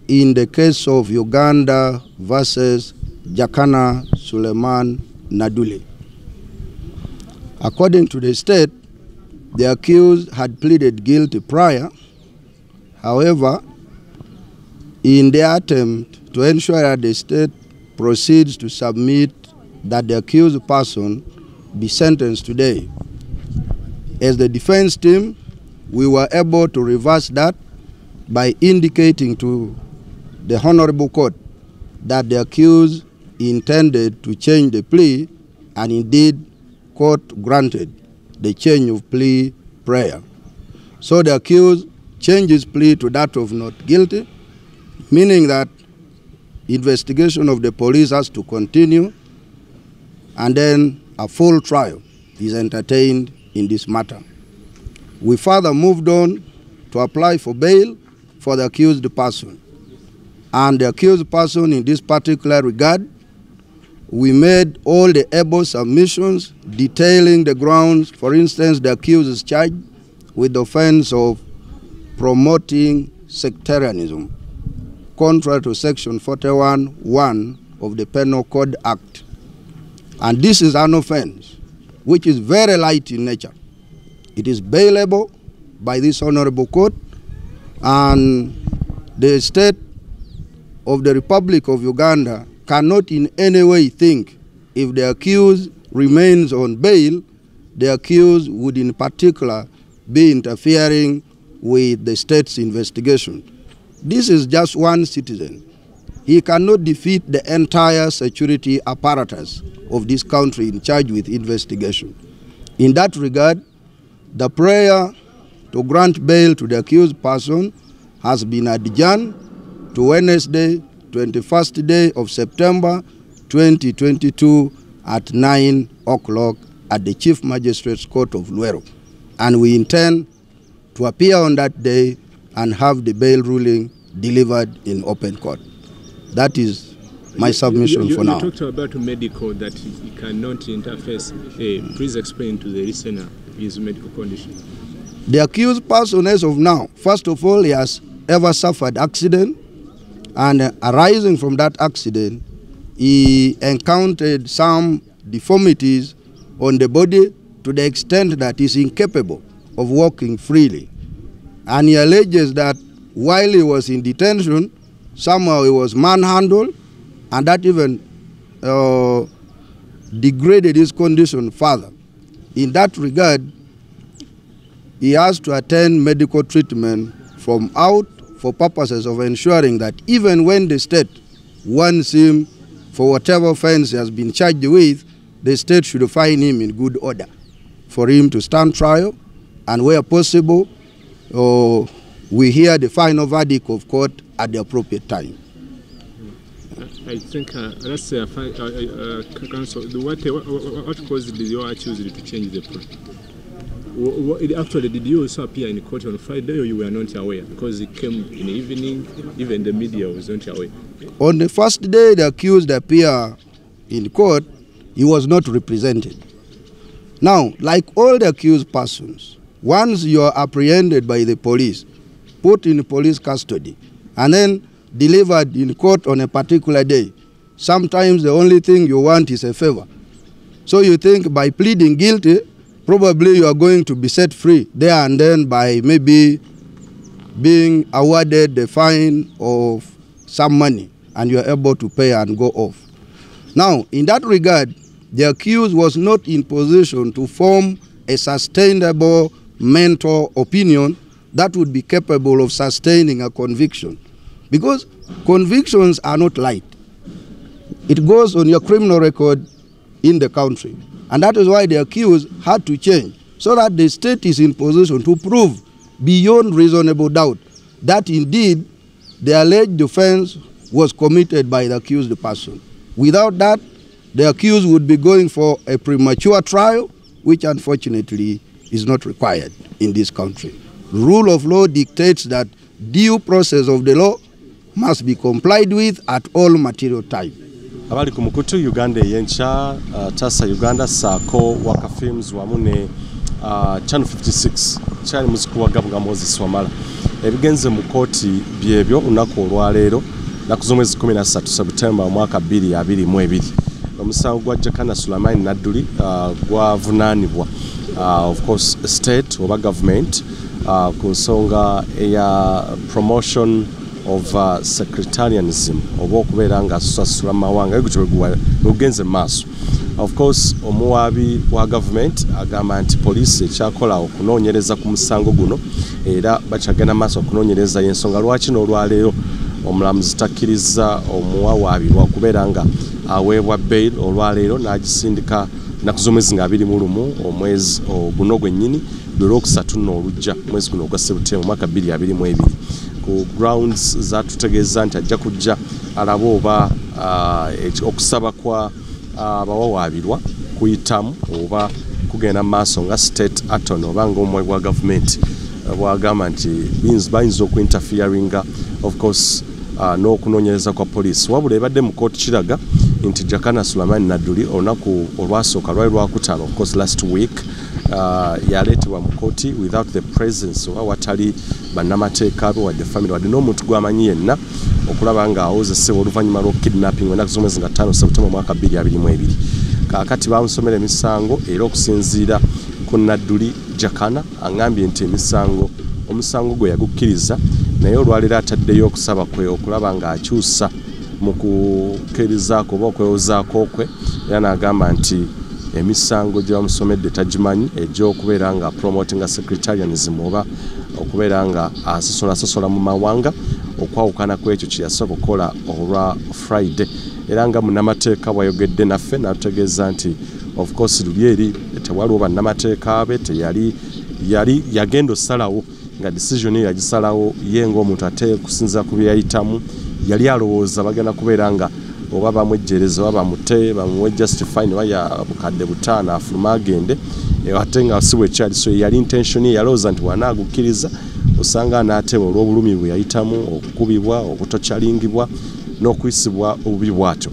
in the case of Uganda versus Jakana Nadduli. According to the state, the accused had pleaded guilty prior. However, in their attempt to ensure that the state proceeds to submit that the accused person be sentenced today, as the defense team, we were able to reverse that by indicating to the Honorable Court that the accused intended to change the plea, and indeed court granted the change of plea prior. So the accused changed his plea to that of not guilty, meaning that investigation of the police has to continue, and then a full trial is entertained in this matter. We further moved on to apply for bail for the accused person. And the accused person in this particular regard, we made all the able submissions detailing the grounds. For instance, the accused is charged with the offense of promoting sectarianism, contrary to Section 41(1) of the Penal Code Act. And this is an offense which is very light in nature. It is bailable by this Honorable Court, and the state of the Republic of Uganda cannot in any way think if the accused remains on bail, the accused would in particular be interfering with the state's investigation. This is just one citizen. He cannot defeat the entire security apparatus of this country in charge with investigation. In that regard, the prayer to grant bail to the accused person has been adjourned to Wednesday, 21st day of September 2022 at 9 o'clock at the Chief Magistrate's Court of Luero. And we intend to appear on that day and have the bail ruling delivered in open court. That is my submission for now. You talked about medical, that he cannot interface. Please explain to the listener his medical condition. The accused person as of now, first of all, he has ever suffered accident, and arising from that accident, he encountered some deformities on the body to the extent that he is incapable of walking freely. And he alleges that while he was in detention, somehow he was manhandled, and that even degraded his condition further. In that regard, he has to attend medical treatment from out for purposes of ensuring that even when the state wants him for whatever offense he has been charged with, the state should find him in good order for him to stand trial, and where possible, we hear the final verdict of court at the appropriate time. I think let's say council. What caused you accused to change the plan? Actually, did you also appear in court on Friday, or you were not aware? Because it came in the evening, even the media was not aware. On the first day the accused appeared in court, he was not represented. Now, like all the accused persons, once you are apprehended by the police, put in police custody, and then delivered in court on a particular day, sometimes the only thing you want is a favor. So you think by pleading guilty, probably you are going to be set free there and then by maybe being awarded the fine of some money and you are able to pay and go off. Now, in that regard, the accused was not in position to form a sustainable mental opinion that would be capable of sustaining a conviction. Because convictions are not light. It goes on your criminal record in the country. And that is why the accused had to change, so that the state is in position to prove beyond reasonable doubt that indeed the alleged offense was committed by the accused person. Without that, the accused would be going for a premature trial, which unfortunately is not required in this country. Rule of law dictates that due process of the law must be complied with at all material time. Abali ku mukutu Uganda yencha tasa Uganda sako waka films wamune channel 56 chali muziku wa Gabunga Moses Wamala ebigenze mu koti byebyo unako olwaleero nakuzo mwezi 13 September mwaka 2022 omusango gwa Jakana Nadduli gwavunanibwa of course state oba government ku nsonga eya promotion of secretarianism oba okubeera nga asasula mawanga egutwegwa nugenze maaso. Of course omuwabi wa government agamba nti police ekyakola okunoonyereza ku musango guno era bakyagenda maaso okunoonyereza y'ensonga lwaki n'olwaleero omulamuzi takkiriza omuwawaabirwa okubeera nga aweebwa bail olwaleero n'agisindika nakuzomezi nga 21 omwezi guno gwennyini Lw'okusatu n'olujja mwezi guno ogwa September mwaka 2022 ku grounds zatutegeeza nti ajja kujja alaba oba okusaba kwa abawawaabirwa kuyitamu oba kugenda maaso nga state attorney oba ng'omwe gwa government bwagamba nti bayinza okuinterferinga of course n'okunoonyereza kwa police. Wabula ebadde mu kooti kiraga nti Jakana Nadduli olunaku olwasooka lwali lwakutaano of course last week yaleetebwa mu kooti without the presence oba watali bannamateeka be wadde family wadde n'omuntu gw'amanyi yenna okulaba nga awozesebwa oluvannyuma lw'okidnapping ennaku z'omwezi nga 5 September mwaka 2022. Kaakati bamusomera emisango era okusinziira ku Nadduli Jakana angambye nti omusango gwe yagukkiriza naye olwaleero ataddeyo okusaba kwe okulaba nga akyusa mu kukkirizaako oba okwewozaako kwe era n'agamba nti emisango gye bamusomedde tagimanyi egy'okubeera nga promoting secretarianism oba okubeera nga asosola mu mawanga okwawukana kwekyo kye yasooka okukola olwa Friday. Era nga munnamateeka bwayogedde naffe n'atutegeeza nti of course luli eri tewaliwo bannamateeka be yali yagenda osalawo nga decision eyo yagisalawo ye ng'omuntu ate kusinza ku bye yayitamu yali alowooza bagenda kubeera nga oba bamwejjereza oba bamute bamuwe justifying oba bukadde butaano afuluma agende ate nga si bwe kyali so yali intention ye yalowooza nti wanaagukkiriza osanga anaatebwa olw'obulumi bwe yayitamu okukubibwa okutokyalingibwa n'okuyisibwa obubi bwatyo.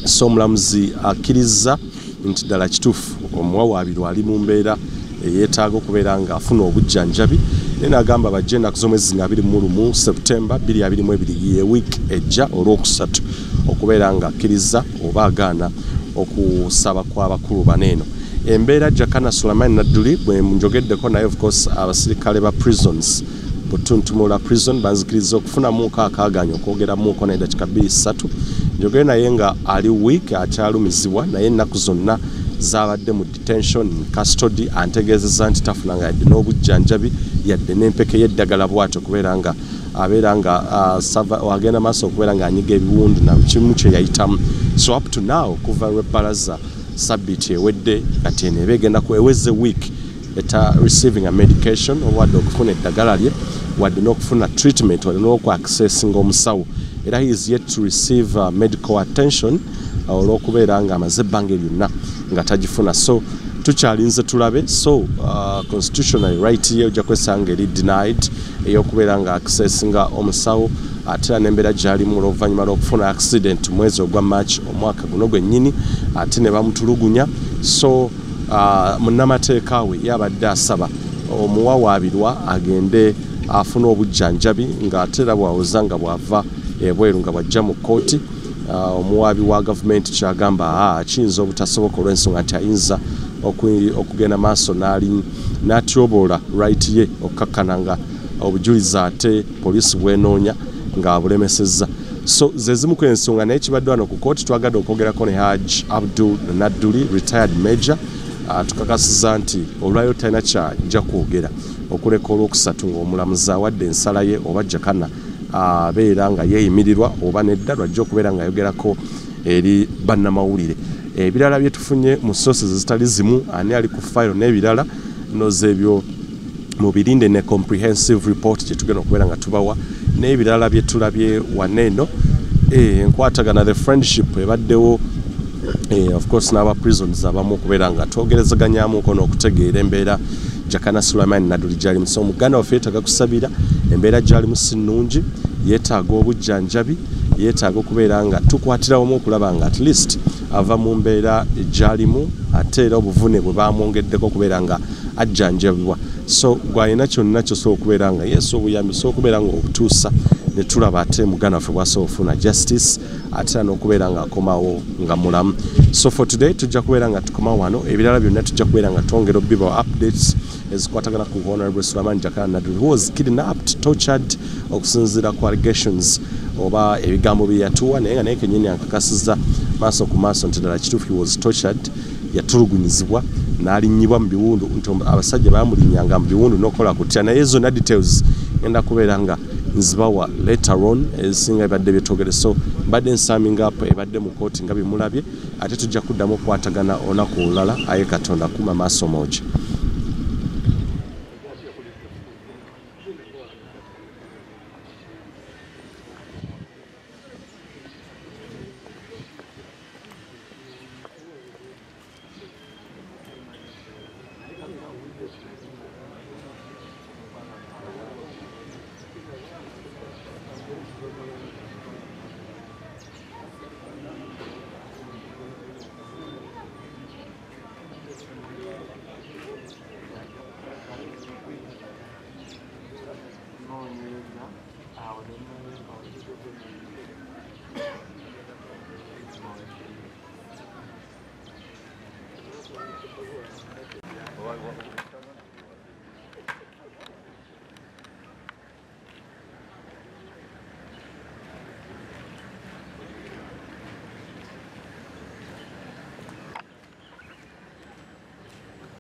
So omulamuzi akkiriza nti ddala kituufu omuwawaabirwa ali mu mbeera eyeetaaga okubeera nga afuna obujjanjabi naye n'agamba bajje ennaku z'omwezi nga 21 September 2022 ye week ejja olw'okusatu okubeera nga akkiriza oba agaana okusaba kw'abakulu baneeno. Embeera Jakana Nadduli bwe njogeddeko naye of course abasirikale ba prisons Butuntumula prison banzikiriza okufunamuuko akaaganya okwogeramuuko n'eddakiika 2-3 njogere naye nga ali week akyalumizibwa naye ennaku zonna zaabadde mu detention custody antegeezezza nti tafunanga yadde n'obujjanjabi yadde n'empeke y'eddagala bw'atyo okubeera nga abeera nga agenda maaso okubeera nga anyiga ebiwundu na kimu kye yayitamu. So up to now kuva lw'ebbalaza sabbiiti ewedde kati eno eba egenda eweze week eta receiving a medication wadde okufuna eddagala lye wadde n'okufuna treatment wadde n'okwaccessinga omusawo era he is yet to receive medical attention olw'okubeera nga amaze ebbanga lyonna nga tagifuna. So tukyalinze tulabe. So constitutional right ye ojja kwesanga eri denied ey'okubeera nga accessinga omusawo ate era n'embeera gy'alimu olw'oluvannyuma lw'okufuna accident mwezi ogwa March omwaka guno gwennyini ate ne bamutulugunya. So munnamateeka we yabadde asaba omuwawaabirwa agende afuna obujjanjabi ng'ate era bw'awoza nga bw'ava ebweru nga bw'ajja mu kkooti. Omuwaabi wa gavumenti kyagamba kiyinza obutasoboka olw'ensonga nti ayinza okugenda maaso n'atyoboola right ye okkakkana nga obujulizi ate poliisi bwenoonya ng'abulemesezza. So ze zimu ku ensonga naye kibadde wano ku kkooti twagadde okwogerako ne Hajji Abdul Nadduli retired major. Tukakasiza nti olwayo talina kyajja kwogera okuleka olwokusatu ng'omulamuzi awadde ensala ye oba Jakana abeera nga yeeyimirirwa oba nedda lwajja okubeera nga ayogerako eri bannamawulire. Ebirala bye tufunye mu sources zitali zimu ani ali ku file n'ebirala noze ebyo mubirinde ne comprehensive report gye tugenda okubeera nga tubawa n'ebirala bye tulabye waneeno. Enkwatagana the friendship ebaddewo of course n'aba prisons abamu okubeera nga twogerezaganyaamuko n'okutegeera embeera Jakana Nadduli gy'alimu. So Muganda waffe yeetaaga kusabira embeera gy'alimu si nnungi, yeetaaga obujjanjabi, yeetaaga okubeera nga tukwatira wamu okulaba nga at least ava mu mbeera gy'alimu ate era obuvune bwe bamwongeddeko okubeera nga ajjanjabibwa. So gwalina kyonna kyosobola okubeera nga yesu obuyambi sobola okubeera nga obutuusa ne tulaba ate Muganda waffe bw'asobola okufuna justice ate era n'okubeera nga akomawo nga mulamu. So for today tujja kubeera nga tukoma wano, ebirala byonna tujja kubeera nga twongera obbibawa updates ezikwatagana ku Honorable Jakana Nadduli who was kidnapped, tortured okusinziira ku allegations oba ebigambo bye yatuwa naye nga naye kennyini ankakasizza maaso ku maaso nti ddala kituufu he was tortured, yatulugunyizibwa n'alinnyibwa mu biwundu nti abasajja bamulinnyanga mu biwundu n'okukola kutya naye zonna details ngenda kubeera nga nzibawa later on ezisinga ebadde byetwogere. So mbadde nsaminga up ebadde mu kkooti nga bimulabye ate tujja kuddamu okukwatagana olunaku olulala aye Katonda kuma maaso moogi.